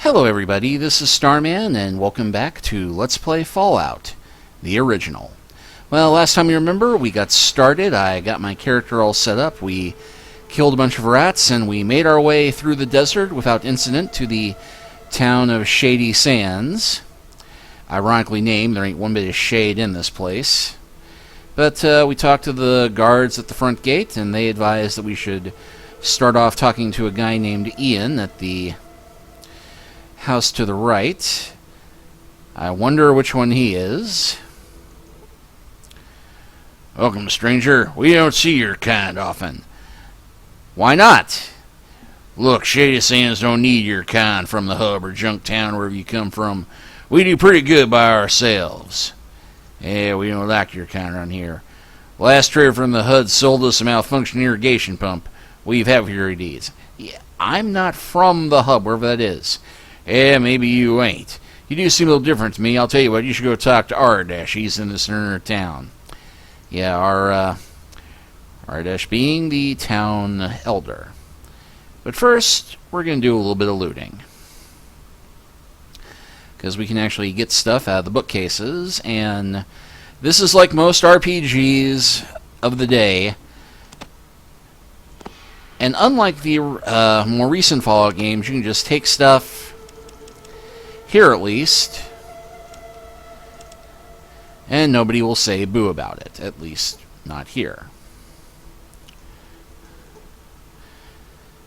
Hello everybody, this is Starman, and welcome back to Let's Play Fallout, the original. Well, last time you remember, we got started, I got my character all set up, we killed a bunch of rats, and we made our way through the desert without incident to the town of Shady Sands. Ironically named, there ain't one bit of shade in this place. But we talked to the guards at the front gate, and they advised that we should start off talking to a guy named Ian at the house to the right. I wonder which one he is. Welcome, stranger. We don't see your kind often. Why not? Look, Shady Sands don't need your kind from the hub or junk town wherever you come from. We do pretty good by ourselves. Yeah, we don't like your kind around here. Last trader from the HUD sold us a malfunctioning irrigation pump. We've had your deeds. Yeah, I'm not from the hub, wherever that is. Yeah, maybe you ain't. You do seem a little different to me. I'll tell you what, you should go talk to Ardash. He's in the center of town. Yeah, Ardash being the town elder. But first, we're going to do a little bit of looting. Because we can actually get stuff out of the bookcases, and this is like most RPGs of the day. And unlike the more recent Fallout games, you can just take stuff, here at least, and nobody will say boo about it, at least not here.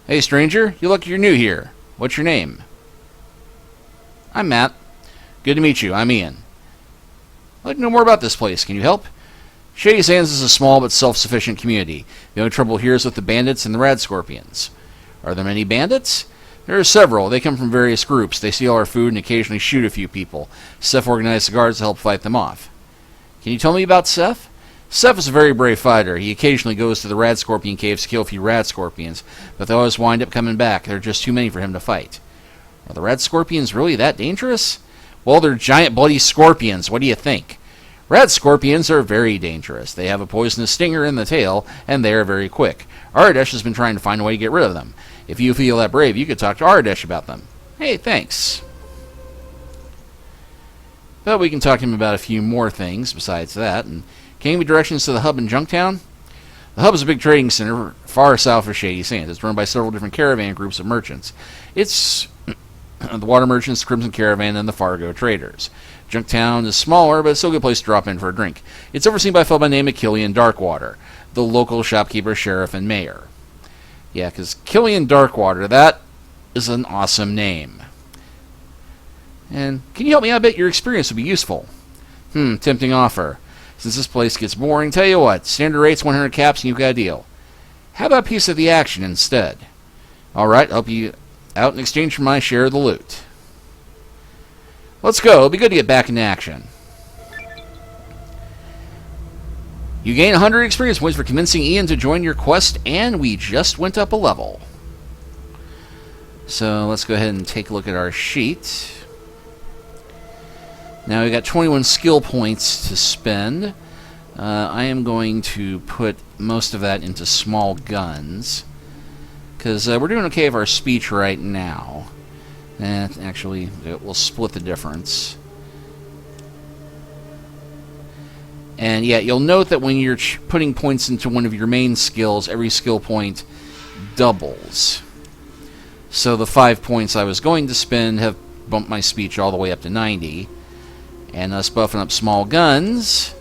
Hey stranger, you look like you're new here. What's your name? I'm Matt. Good to meet you. I'm Ian. I'd like to know more about this place. Can you help? Shady Sands is a small but self-sufficient community. The only trouble here is with the bandits and the rad scorpions. Are there many bandits? There are several. They come from various groups. They steal our food and occasionally shoot a few people. Seth organized the guards to help fight them off. Can you tell me about Seth? Seth is a very brave fighter. He occasionally goes to the rad scorpion caves to kill a few rad scorpions, but they always wind up coming back. There are just too many for him to fight. Are the rad scorpions really that dangerous? Well, they're giant bloody scorpions. What do you think? Rad scorpions are very dangerous. They have a poisonous stinger in the tail, and they are very quick. Ardash has been trying to find a way to get rid of them. If you feel that brave, you could talk to Ardash about them. Hey, thanks. But we can talk to him about a few more things besides that. And can you give me directions to the hub in Junktown? The hub is a big trading center far south of Shady Sands. It's run by several different caravan groups of merchants. It's the Water Merchants, the Crimson Caravan, and the Fargo Traders. Junktown is smaller, but it's still a good place to drop in for a drink. It's overseen by a fellow by the name of Killian Darkwater, the local shopkeeper, sheriff, and mayor. Yeah, because Killian Darkwater, that is an awesome name. And can you help me out a bit? Your experience would be useful. Tempting offer. Since this place gets boring, tell you what, standard rate's 100 caps and you've got a deal. How about a piece of the action instead? Alright, I'll help you out in exchange for my share of the loot. Let's go. It'll be good to get back into action. You gain 100 experience points for convincing Ian to join your quest, and we just went up a level. So let's go ahead and take a look at our sheet. Now we've got 21 skill points to spend. I am going to put most of that into small guns, because we're doing okay with our speech right now. Actually, we'll split the difference. And yeah, you'll note that when you're putting points into one of your main skills, every skill point doubles. So the 5 points I was going to spend have bumped my speech all the way up to 90. And us buffing up small guns,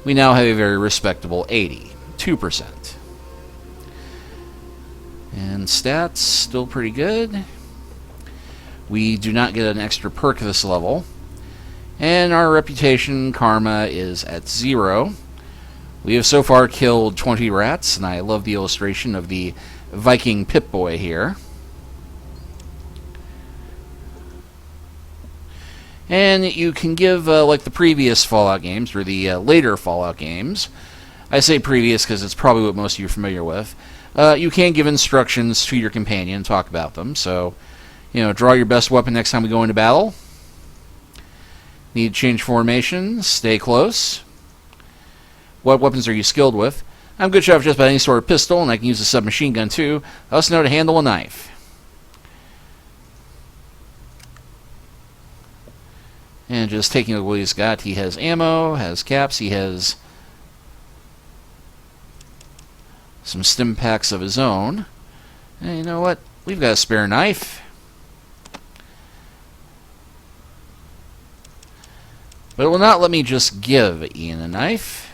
we now have a very respectable 82%. And stats, still pretty good. We do not get an extra perk this level. And our reputation karma is at 0. We have so far killed 20 rats, and I love the illustration of the Viking Pip-Boy here. And you can give, like the previous Fallout games, or the later Fallout games, I say previous because it's probably what most of you are familiar with, you can give instructions to your companion and talk about them, so draw your best weapon next time we go into battle. Need to change formation. Stay close. What weapons are you skilled with? I'm good shot with just about any sort of pistol, and I can use a submachine gun too. I also know how to handle a knife. And just taking a look at what he's got, he has ammo, has caps, he has some stim packs of his own. And you know what? We've got a spare knife. But it will not let me just give Ian a knife.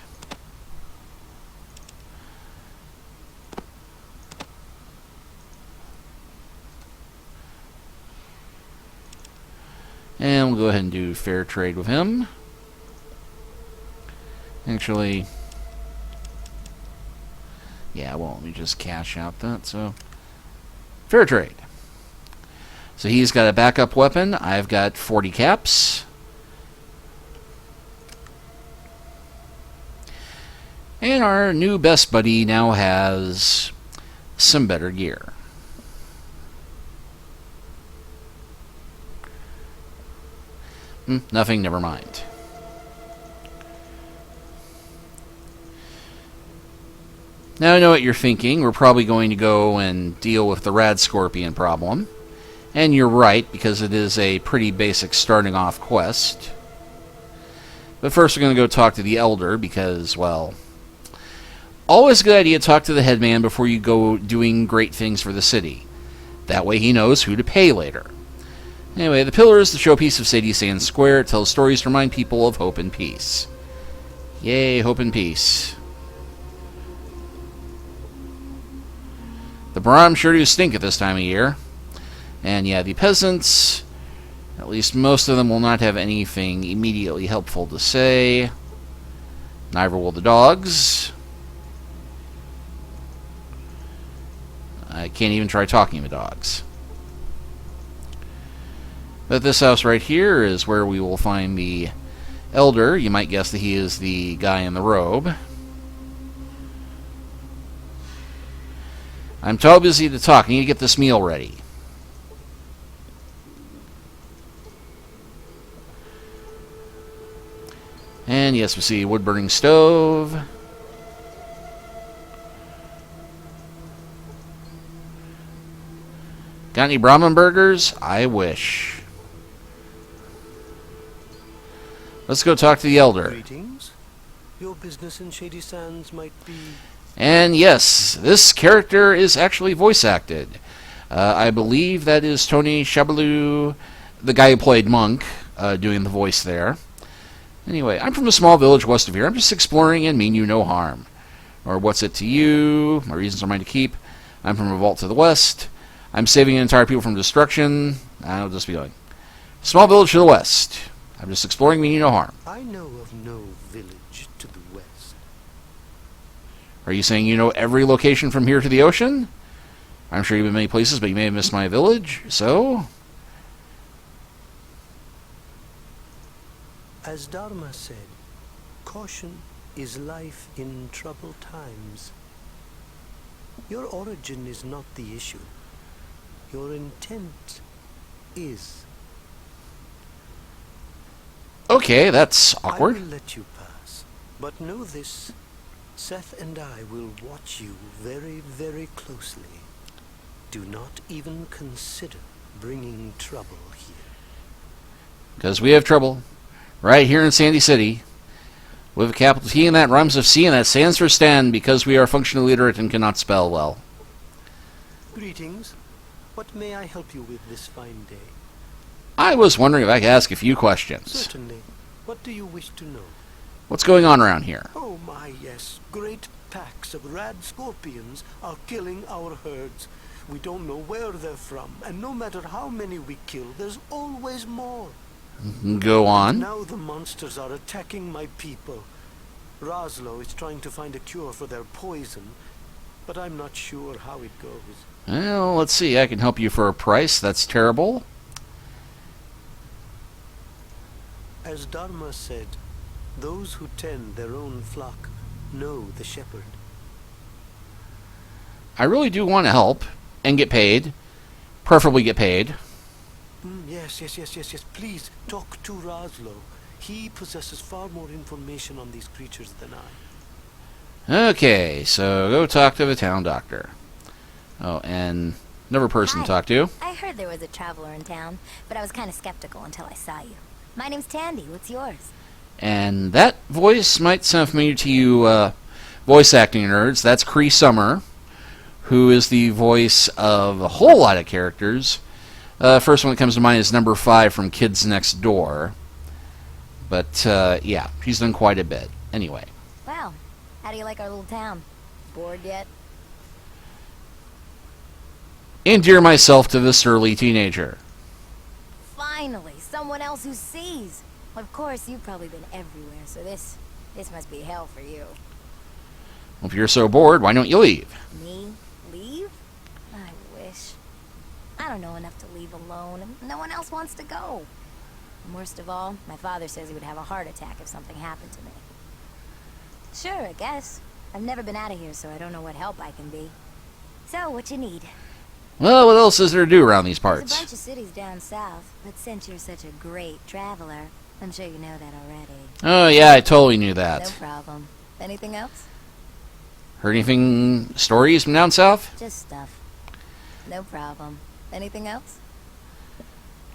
And we'll go ahead and do fair trade with him. Actually, yeah, well, let me just cash out that, so fair trade. So he's got a backup weapon. I've got 40 caps. And our new best buddy now has some better gear. Nothing, never mind. Now I know what you're thinking. We're probably going to go and deal with the rad scorpion problem. And you're right, because it is a pretty basic starting off quest. But first we're going to go talk to the elder, because, well, always a good idea to talk to the headman before you go doing great things for the city. That way he knows who to pay later. Anyway, the pillar is the showpiece of Shady Sands Square. It tells stories to remind people of hope and peace. Yay, hope and peace. The Baram sure do stink at this time of year. And yeah, the peasants, at least most of them, will not have anything immediately helpful to say. Neither will the dogs. I can't even try talking to dogs. But this house right here is where we will find the elder. You might guess that he is the guy in the robe. I'm too busy to talk. I need to get this meal ready. And yes, we see a wood-burning stove. Got any Brahmin burgers? I wish. Let's go talk to the elder. Greetings. Your business in Shady Sands might be... And yes, this character is actually voice acted. I believe that is Tony Chabalou, the guy who played Monk, doing the voice there. Anyway, I'm from a small village west of here. I'm just exploring and mean you no harm. Or what's it to you? My reasons are mine to keep. I'm from a vault to the west. I'm saving an entire people from destruction. I'll just be going. Small village to the west. I'm just exploring, mean you no harm. I know of no village to the west. Are you saying you know every location from here to the ocean? I'm sure you've been many places, but you may have missed my village, so... As Dharma said, caution is life in troubled times. Your origin is not the issue. Your intent is. Okay, that's awkward. I will let you pass, but know this. Seth and I will watch you very, very closely. Do not even consider bringing trouble here. Because we have trouble. Right here in Sandy City. With a capital T and that rhymes with C and that stands for stand because we are functionally illiterate and cannot spell well. Greetings. What may I help you with this fine day? I was wondering if I could ask a few questions. Certainly. What do you wish to know? What's going on around here? Oh my, yes. Great packs of rad scorpions are killing our herds. We don't know where they're from, and no matter how many we kill, there's always more. Go on. Now the monsters are attacking my people. Roslo is trying to find a cure for their poison, but I'm not sure how it goes. Well, let's see. I can help you for a price. That's terrible. As Dharma said, those who tend their own flock know the shepherd. I really do want to help and get paid. Preferably get paid. Yes. Please, talk to Roslo. He possesses far more information on these creatures than I. Okay, so go talk to the town doctor. Oh, and another person to talk to. I heard there was a traveler in town, but I was kind of skeptical until I saw you. My name's Tandy. What's yours? And that voice might sound familiar to you voice acting nerds. That's Cree Summer, who is the voice of a whole lot of characters. First one that comes to mind is number 5 from Kids Next Door. But, yeah, she's done quite a bit. Anyway. Wow. How do you like our little town? Bored yet? Endear myself to the surly teenager. Finally, someone else who sees. Of course, you've probably been everywhere, so this must be hell for you. Well, if you're so bored, why don't you leave? Me? Leave? I wish. I don't know enough to leave alone, and no one else wants to go. And worst of all, my father says he would have a heart attack if something happened to me. Sure, I guess. I've never been out of here, so I don't know what help I can be. So, what you need? Well, what else is there to do around these There's a parts? bunch of cities down south, but since you're such a great traveler, I'm sure you know that already. Oh, yeah, I totally knew that. No problem. Anything else? Heard anything, stories from down south? Just stuff. No problem. Anything else?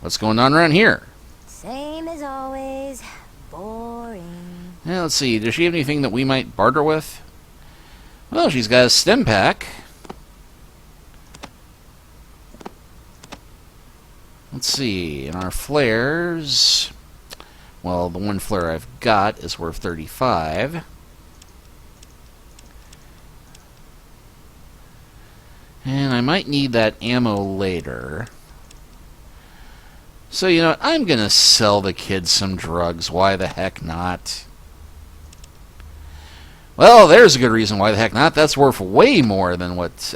What's going on around here? Same as always. Boring. Yeah, let's see, does she have anything that we might barter with? Well, she's got a stim pack. Let's see, in our flares... Well, the one flare I've got is worth 35. And I might need that ammo later. So, you know what? I'm going to sell the kids some drugs. Why the heck not? Well, there's a good reason why the heck not. That's worth way more than what...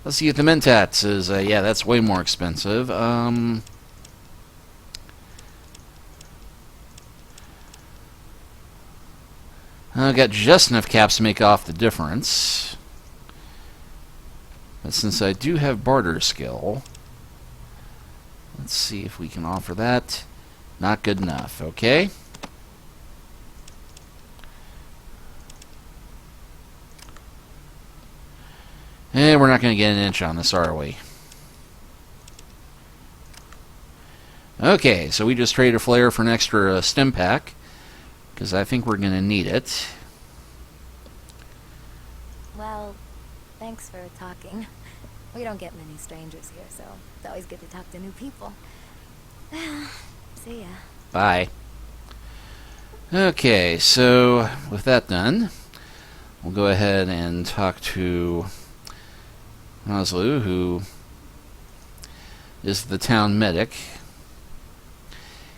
Let's see if the Mentats is... yeah, that's way more expensive. I got just enough caps to make off the difference. But since I do have barter skill... Let's see if we can offer that. Not good enough, okay? And we're not going to get an inch on this, are we? Okay, so we just traded a flare for an extra stim pack, because I think we're going to need it. Well, thanks for talking. We don't get many strangers here, so it's always good to talk to new people. See ya. Bye. Okay, so with that done, we'll go ahead and talk to Oslu, who is the town medic.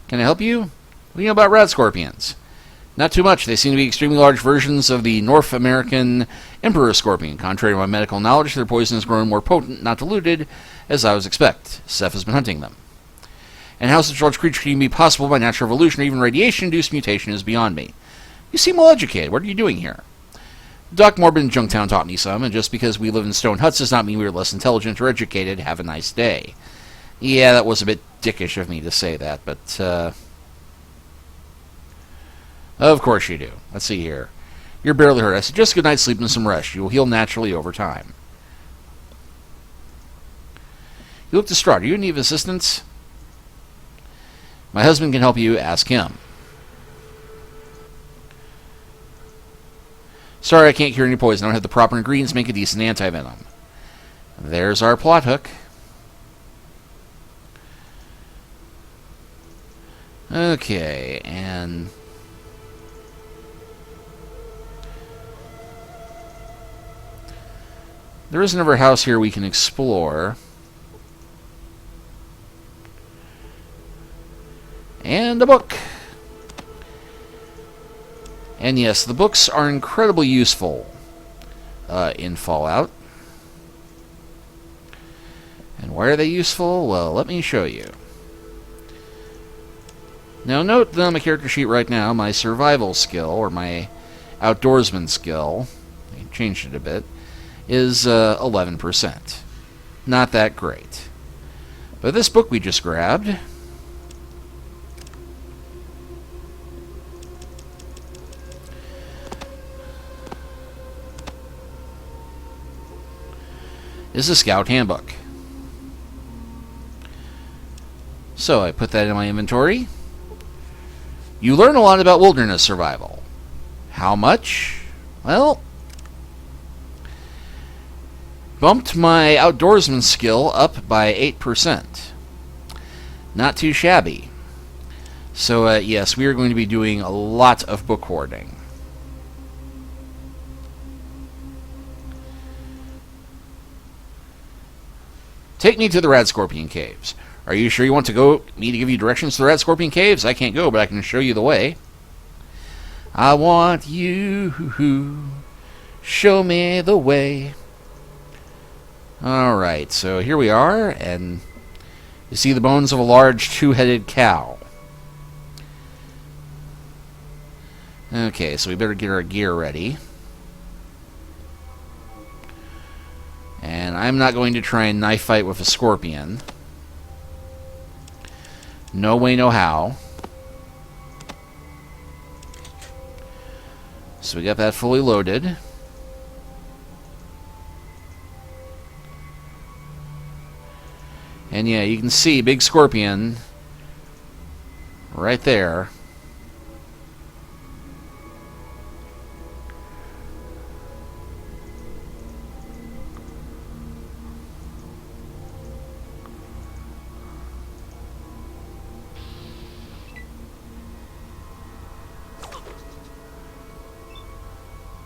Can I help you? What do you know about rat scorpions? Not too much. They seem to be extremely large versions of the North American emperor scorpion. Contrary to my medical knowledge, their poison has grown more potent, not diluted, as I would expect. Seth has been hunting them. And how such a large creature can be possible by natural evolution or even radiation-induced mutation is beyond me. You seem well educated. What are you doing here? Doc Morbid in Junktown taught me some, and just because we live in stone huts does not mean we are less intelligent or educated. Have a nice day. Yeah, that was a bit dickish of me to say that, but, of course you do. Let's see here. You're barely hurt. I suggest a good night's sleep and some rest. You will heal naturally over time. You look distraught. Are you in need of assistance? My husband can help you. Ask him. Sorry, I can't cure any poison. I don't have the proper ingredients to make a decent anti-venom. There's our plot hook. Okay, and... there is another house here we can explore. And a book. And yes, the books are incredibly useful in Fallout. And why are they useful? Well, let me show you. Now note that on my character sheet right now, my survival skill, or my outdoorsman skill, I changed it a bit, is 11%. Not that great. But this book we just grabbed is a Scout Handbook. So I put that in my inventory. You learn a lot about wilderness survival. How much? Well, bumped my outdoorsman skill up by 8%. Not too shabby. So, yes, we are going to be doing a lot of book hoarding. Take me to the Rad Scorpion Caves. Are you sure you want me to give you directions to the Rad Scorpion Caves? I can't go, but I can show you the way. I want you, show me the way. Alright, so here we are, and you see the bones of a large two-headed cow. Okay, so we better get our gear ready. And I'm not going to try and knife fight with a scorpion. No way, no how. So we got that fully loaded. And yeah, you can see big scorpion right there.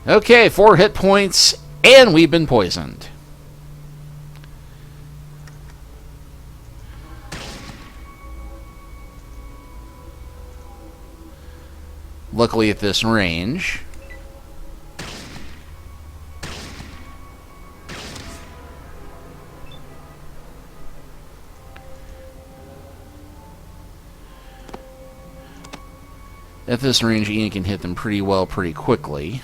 Okay, 4 hit points, and we've been poisoned. Luckily at this range. At this range, Ian can hit them pretty well pretty quickly.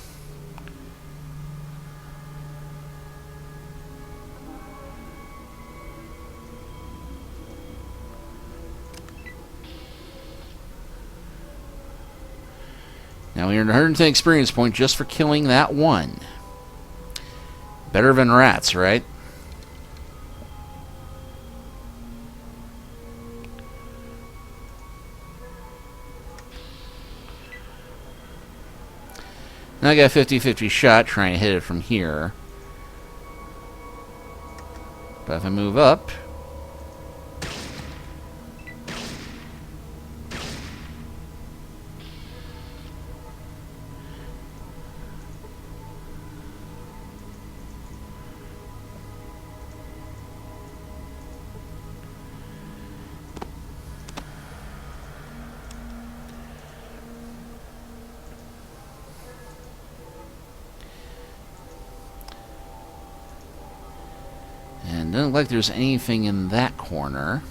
Now we earned 110 experience points just for killing that one. Better than rats, right? Now I got a 50-50 shot trying to hit it from here. But if I move up... And doesn't look like there's anything in that corner.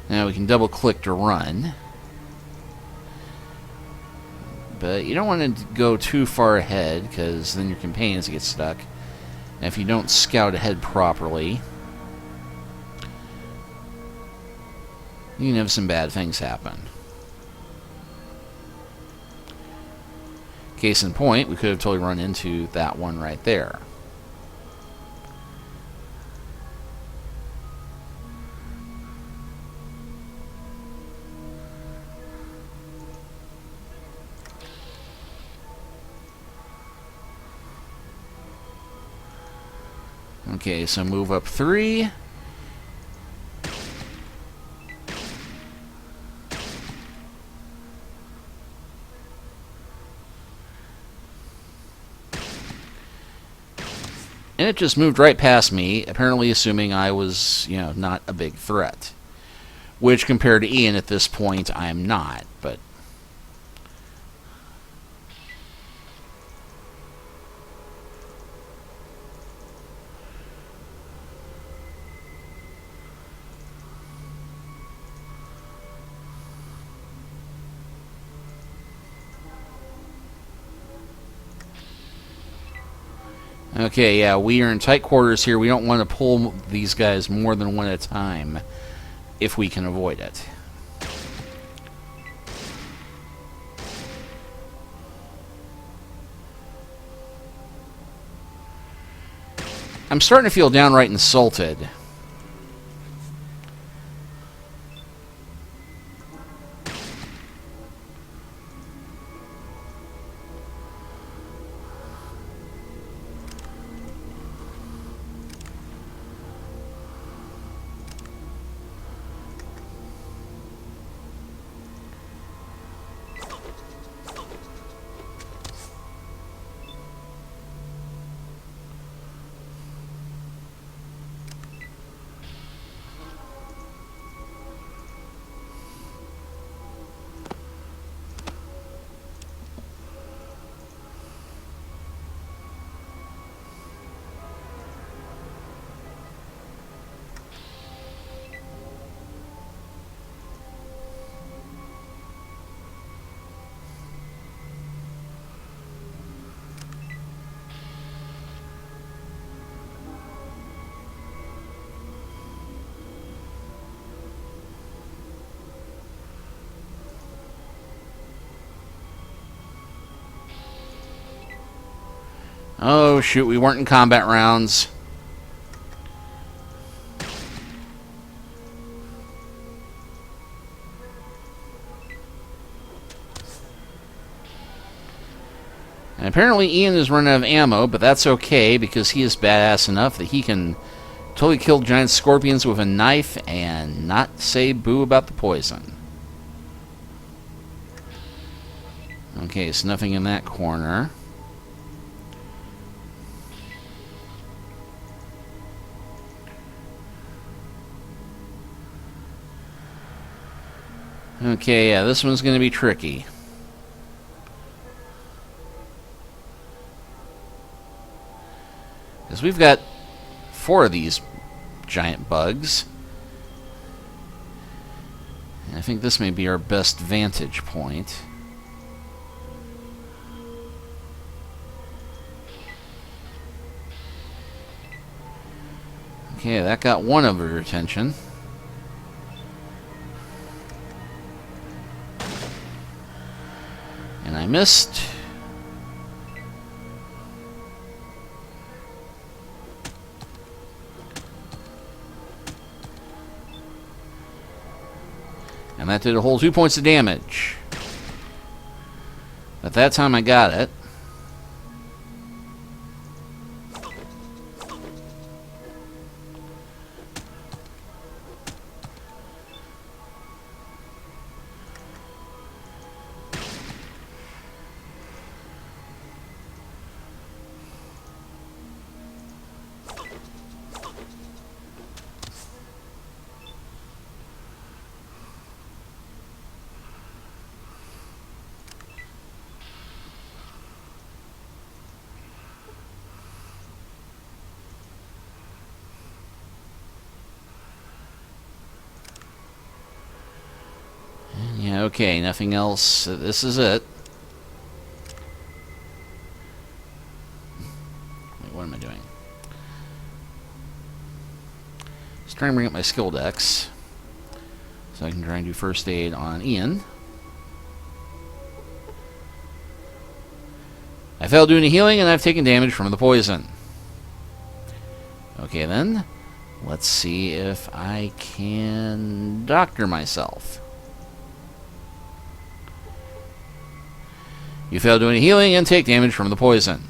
Now we can double click to run. But you don't want to go too far ahead, because then your companions get stuck. And if you don't scout ahead properly, you can have some bad things happen. Case in point, we could have totally run into that one right there. Okay, so move up 3. And it just moved right past me, apparently assuming I was, not a big threat. Which, compared to Ian at this point, I'm not, but... Okay, yeah, we are in tight quarters here. We don't want to pull these guys more than one at a time, if we can avoid it. I'm starting to feel downright insulted. Oh, shoot, we weren't in combat rounds. And apparently Ian is running out of ammo, but that's okay because he is badass enough that he can totally kill giant scorpions with a knife and not say boo about the poison. Okay, so nothing in that corner. Okay, yeah, this one's going to be tricky. Because we've got 4 of these giant bugs. And I think this may be our best vantage point. Okay, that got one of her attention. And I missed. And that did a whole 2 points of damage. But that time I got it. Yeah, okay, nothing else. This is it. Wait, what am I doing? Just trying to bring up my skill decks so I can try and do first aid on Ian. I failed doing the healing and I've taken damage from the poison. Okay then, let's see if I can doctor myself. You fail doing healing and take damage from the poison.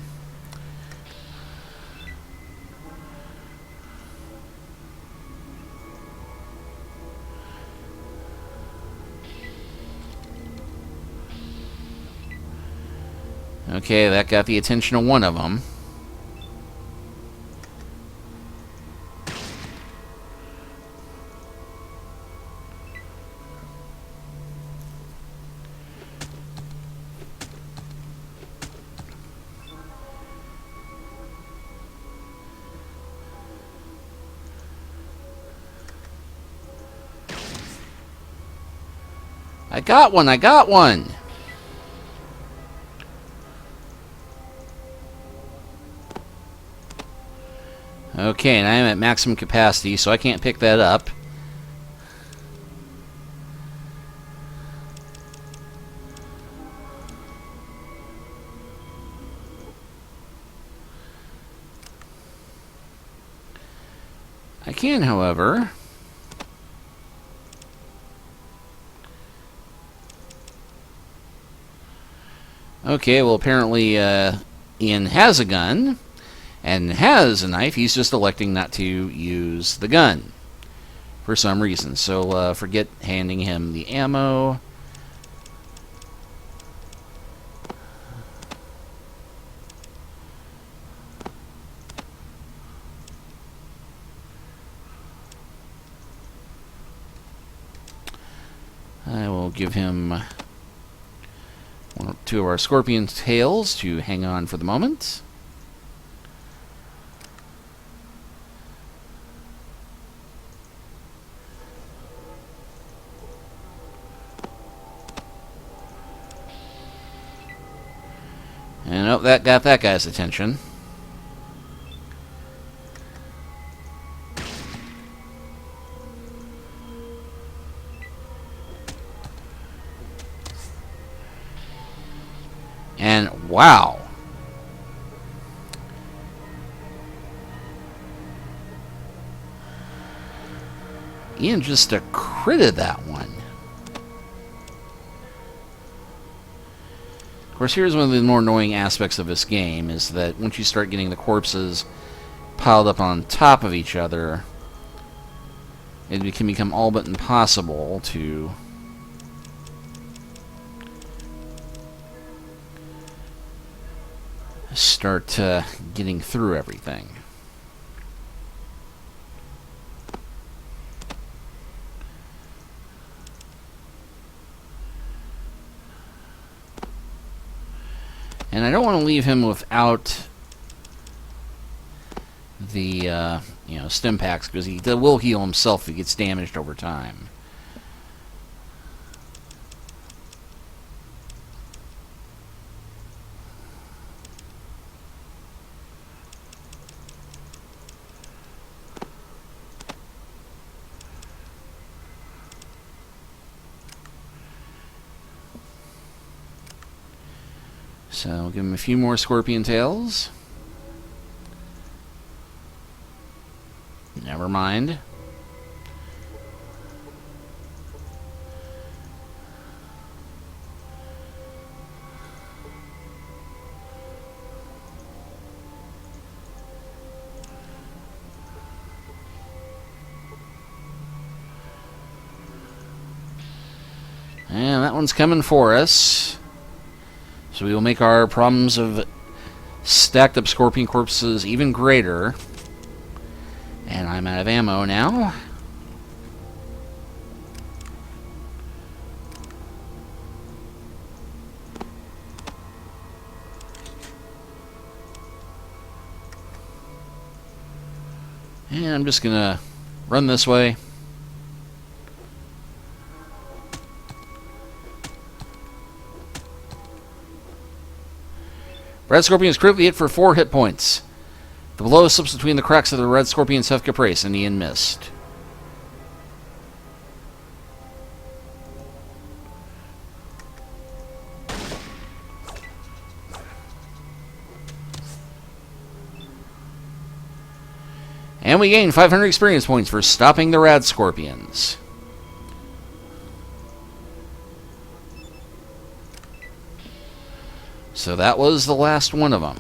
Okay, that got the attention of one of them. I got one, I got one! Okay, and I am at maximum capacity, so I can't pick that up. I can, however... Okay, well, apparently Ian has a gun and has a knife. He's just electing not to use the gun for some reason. So forget handing him the ammo. I will give him two of our scorpion tails to hang on for the moment. And oh, that got that guy's attention. And wow. Ian just critted that one. Of course, here's one of the more annoying aspects of this game, is that once you start getting the corpses piled up on top of each other, it can become all but impossible to start getting through everything. And I don't want to leave him without the stim packs, because he will heal himself if he gets damaged over time. So I'll give him a few more scorpion tails. Never mind. And that one's coming for us. So we will make our problems of stacked up scorpion corpses even greater. And I'm out of ammo now. And I'm just gonna run this way. Red Scorpion is critically hit for 4 hit points. The blow slips between the cracks of the Red Scorpion's Huff Caprice, and Ian missed. And we gain 500 experience points for stopping the Rad Scorpions. So that was the last one of them.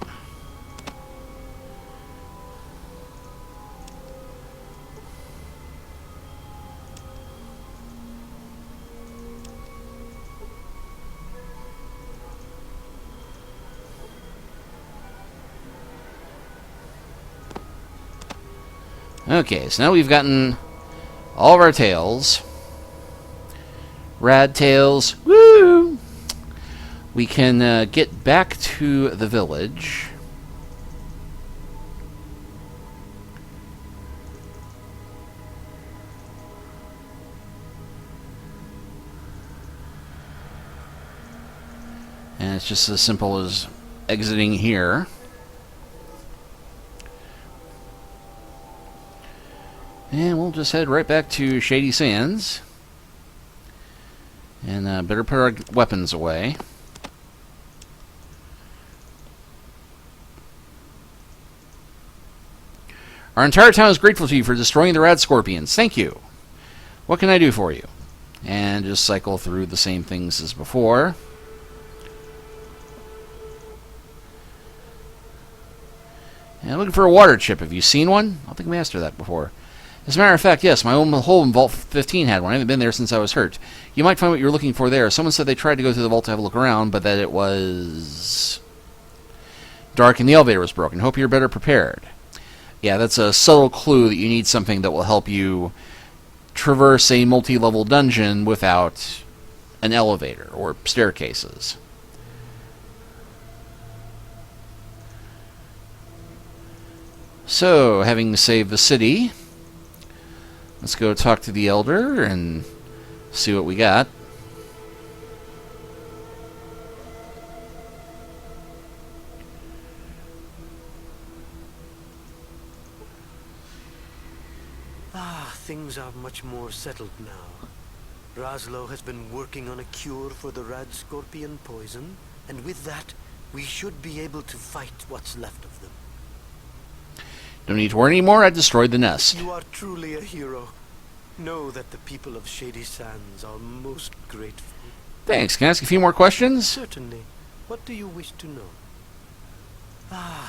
Okay, so now we've gotten all of our tails. Rad tails. Woo! We can get back to the village. And it's just as simple as exiting here. And we'll just head right back to Shady Sands. And better put our weapons away. Our entire town is grateful to you for destroying the rad scorpions. Thank you. What can I do for you? And just cycle through the same things as before. And looking for a water chip. Have you seen one? I don't think we asked her that before. As a matter of fact, yes, my own home in Vault 15 had one. I haven't been there since I was hurt. You might find what you're looking for there. Someone said they tried to go through the vault to have a look around, but that it was dark and the elevator was broken. Hope you're better prepared. Yeah, that's a subtle clue that you need something that will help you traverse a multi-level dungeon without an elevator or staircases. So, having saved the city, let's go talk to the Elder and see what we got. Things are much more settled now. Raslo has been working on a cure for the rad scorpion poison, and with that, we should be able to fight what's left of them. Don't need to worry anymore, I destroyed the nest. You are truly a hero. Know that the people of Shady Sands are most grateful. Thanks. Can I ask a few more questions? Certainly. What do you wish to know?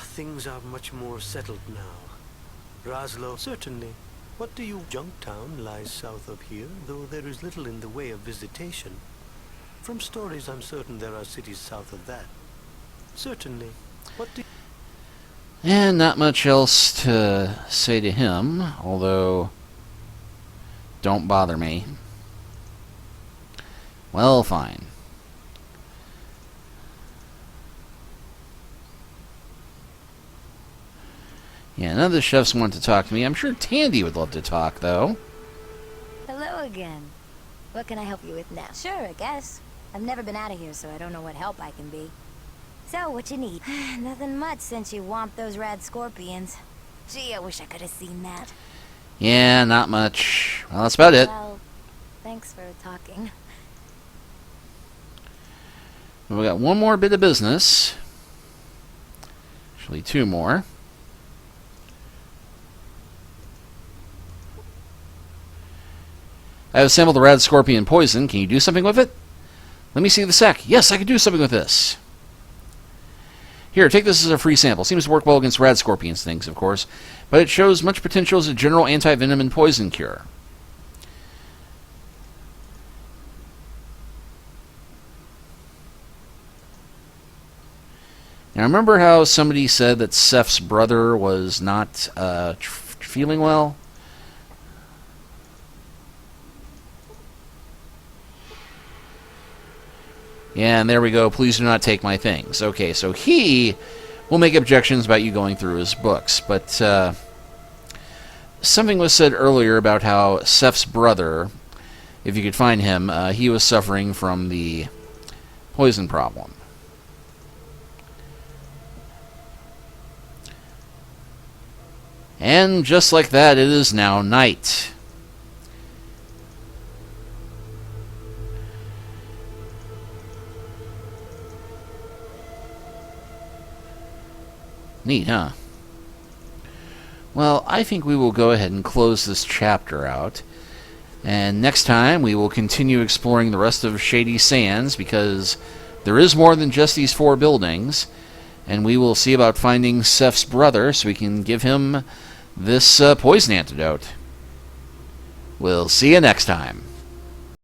Things are much more settled now. Raslo, certainly. What do you... Junktown lies south of here, though there is little in the way of visitation. From stories, I'm certain there are cities south of that. Certainly. What do... And not much else to say to him, although... Don't bother me. Well, fine. Yeah, none of the chefs want to talk to me. I'm sure Tandy would love to talk, though. Hello again. What can I help you with now? Sure, I guess. I've never been out of here, so I don't know what help I can be. So, what you need? Nothing much since you whomped those rad scorpions. Gee, I wish I could have seen that. Yeah, not much. Well, that's about it. Well, thanks for talking. We got one more bit of business. Actually, two more. I have assembled the rad scorpion poison. Can you do something with it? Let me see the sack. Yes, I can do something with this. Here, take this as a free sample. Seems to work well against rad scorpions things, of course, but it shows much potential as a general anti-venom and poison cure. Now, remember how somebody said that Seth's brother was not feeling well? Yeah, and there we go. Please do not take my things. Okay, so he will make objections about you going through his books. But something was said earlier about how Seth's brother, if you could find him, he was suffering from the poison problem. And just like that, it is now night. Neat, huh? Well, I think we will go ahead and close this chapter out. And next time, we will continue exploring the rest of Shady Sands, because there is more than just these 4 buildings. And we will see about finding Seth's brother, so we can give him this poison antidote. We'll see you next time.